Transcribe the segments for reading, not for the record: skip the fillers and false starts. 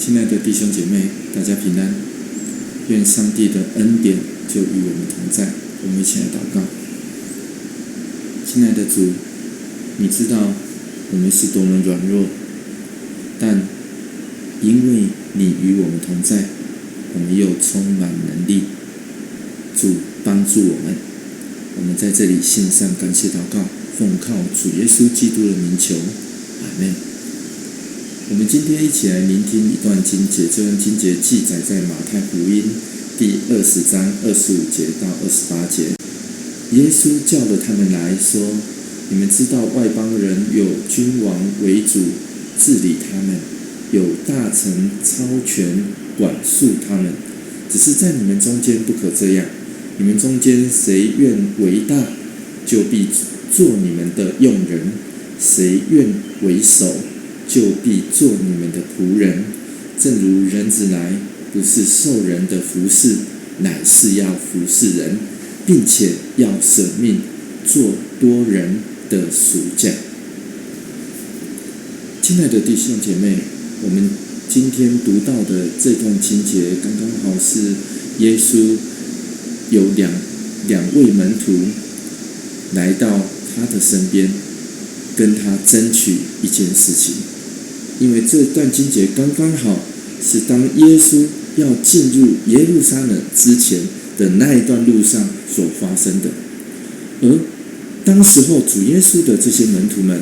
亲爱的弟兄姐妹，大家平安。愿上帝的恩典就与我们同在。我们一起来祷告。亲爱的主，你知道我们是多么软弱，但因为你与我们同在，我们又充满能力。主帮助我们，我们在这里献上感谢祷告，奉靠主耶稣基督的名求，阿们。我们今天一起来聆听一段经节，这段经节记载在马太福音第20章25节到28节。耶稣叫了他们来说：你们知道外邦人有君王为主治理他们，有大臣超权管束他们，只是在你们中间不可这样。你们中间谁愿为大，就必做你们的用人；谁愿为首，就必做你们的仆人。正如人子来，不是受人的服侍，乃是要服侍人，并且要舍命做多人的赎价。亲爱的弟兄姐妹，我们今天读到的这段经节，刚刚好是耶稣有两位门徒来到他的身边，跟他争取一件事情。因为这段经节刚刚好是当耶稣要进入耶路撒冷之前的那一段路上所发生的。而当时候主耶稣的这些门徒们，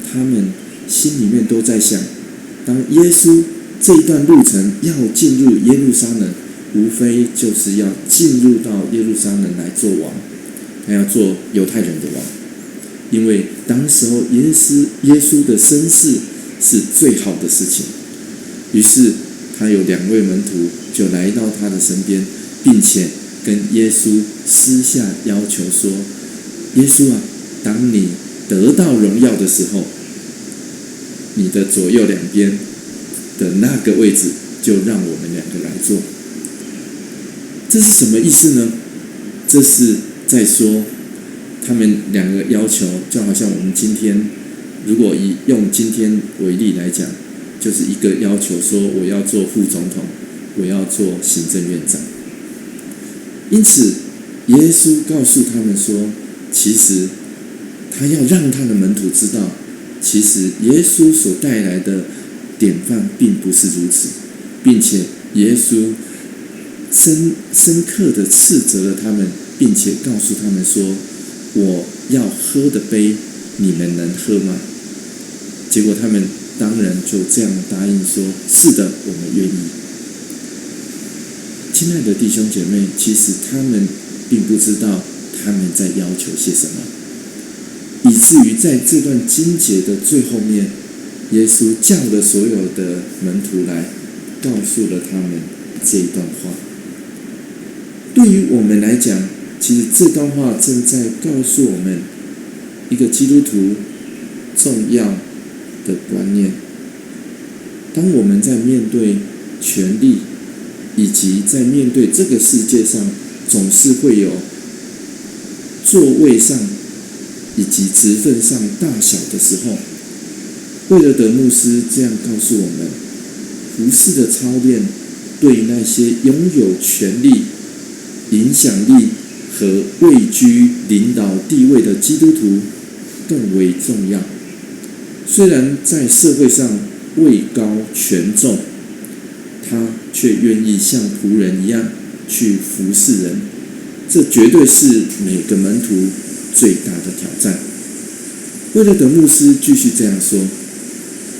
他们心里面都在想，当耶稣这一段路程要进入耶路撒冷，无非就是要进入到耶路撒冷来做王，他要做犹太人的王。因为当时候耶稣的身世是最好的事情，于是他有两位门徒就来到他的身边，并且跟耶稣私下要求说：耶稣啊，当你得到荣耀的时候，你的左右两边的那个位置就让我们两个来做。这是什么意思呢？这是在说他们两个要求，就好像我们今天如果用今天为例来讲，就是一个要求说我要做副总统，我要做行政院长。因此耶稣告诉他们说，其实他要让他的门徒知道，其实耶稣所带来的典范并不是如此，并且耶稣深刻的斥责了他们，并且告诉他们说：我要喝的杯，你们能喝吗？结果他们当然就这样答应说：是的，我们愿意。亲爱的弟兄姐妹，其实他们并不知道他们在要求些什么，以至于在这段经节的最后面，耶稣叫了所有的门徒来，告诉了他们这一段话。对于我们来讲，其实这段话正在告诉我们一个基督徒重要的观念。当我们在面对权力，以及在面对这个世界上总是会有座位上以及职分上大小的时候，惠勒德牧师这样告诉我们，服事的操练对那些拥有权力、影响力和位居领导地位的基督徒更为重要。虽然在社会上位高权重，他却愿意像仆人一样去服侍人，这绝对是每个门徒最大的挑战。惠勒德牧师继续这样说：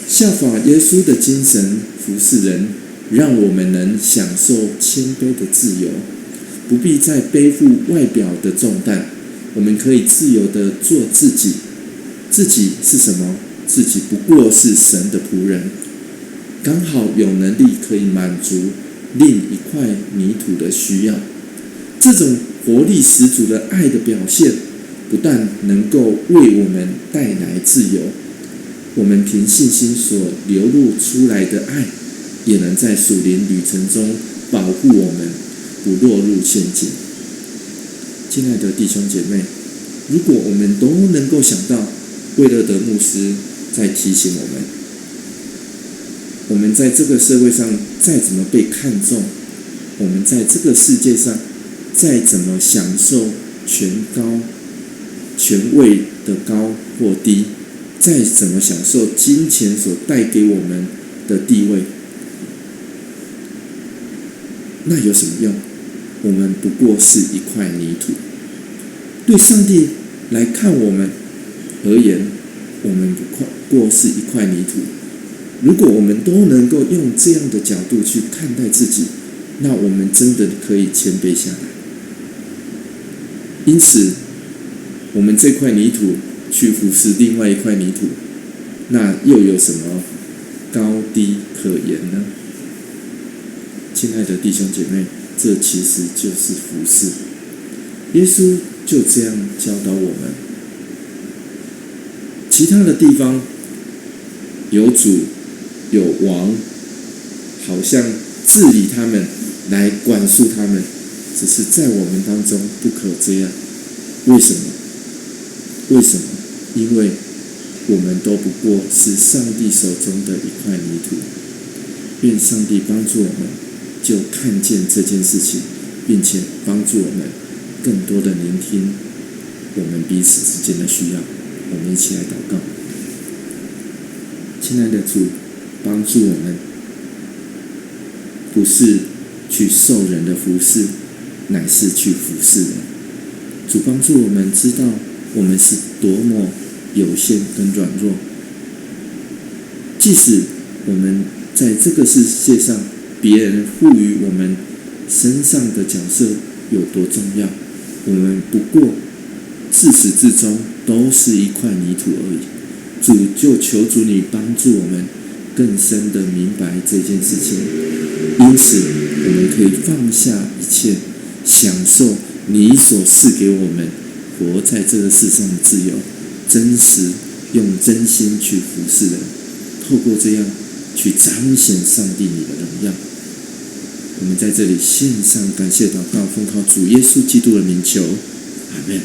效法耶稣的精神服侍人，让我们能享受谦卑的自由，不必再背负外表的重担，我们可以自由地做自己。自己是什么？自己不过是神的仆人，刚好有能力可以满足另一块泥土的需要。这种活力十足的爱的表现，不但能够为我们带来自由，我们凭信心所流露出来的爱，也能在属灵旅程中保护我们不落入陷阱。亲爱的弟兄姐妹，如果我们都能够想到惠勒德牧师在提醒我们，我们在这个社会上再怎么被看重，我们在这个世界上再怎么享受权位的高或低，再怎么享受金钱所带给我们的地位，那有什么用？我们不过是一块泥土。对上帝来看我们而言，我们不过是一块泥土。如果我们都能够用这样的角度去看待自己，那我们真的可以谦卑下来。因此，我们这块泥土去服侍另外一块泥土，那又有什么高低可言呢？亲爱的弟兄姐妹，这其实就是服侍。耶稣就这样教导我们。其他的地方有主有王，好像治理他们，来管束他们，只是在我们当中不可这样。为什么？因为我们都不过是上帝手中的一块泥土。愿上帝帮助我们，就看见这件事情，并且帮助我们更多的聆听我们彼此之间的需要。我们一起来祷告。亲爱的主，帮助我们不是去受人的服侍，乃是去服侍人。主帮助我们知道我们是多么有限跟软弱，即使我们在这个世界上别人赋予我们身上的角色有多重要，我们不过自始至终都是一块泥土而已。主，就求主你帮助我们更深的明白这件事情，因此我们可以放下一切，享受你所赐给我们活在这个世上的自由，真实用真心去服侍人，透过这样去彰显上帝你的荣耀。我们在这里献上感谢祷告，奉靠主耶稣基督的名求，阿们。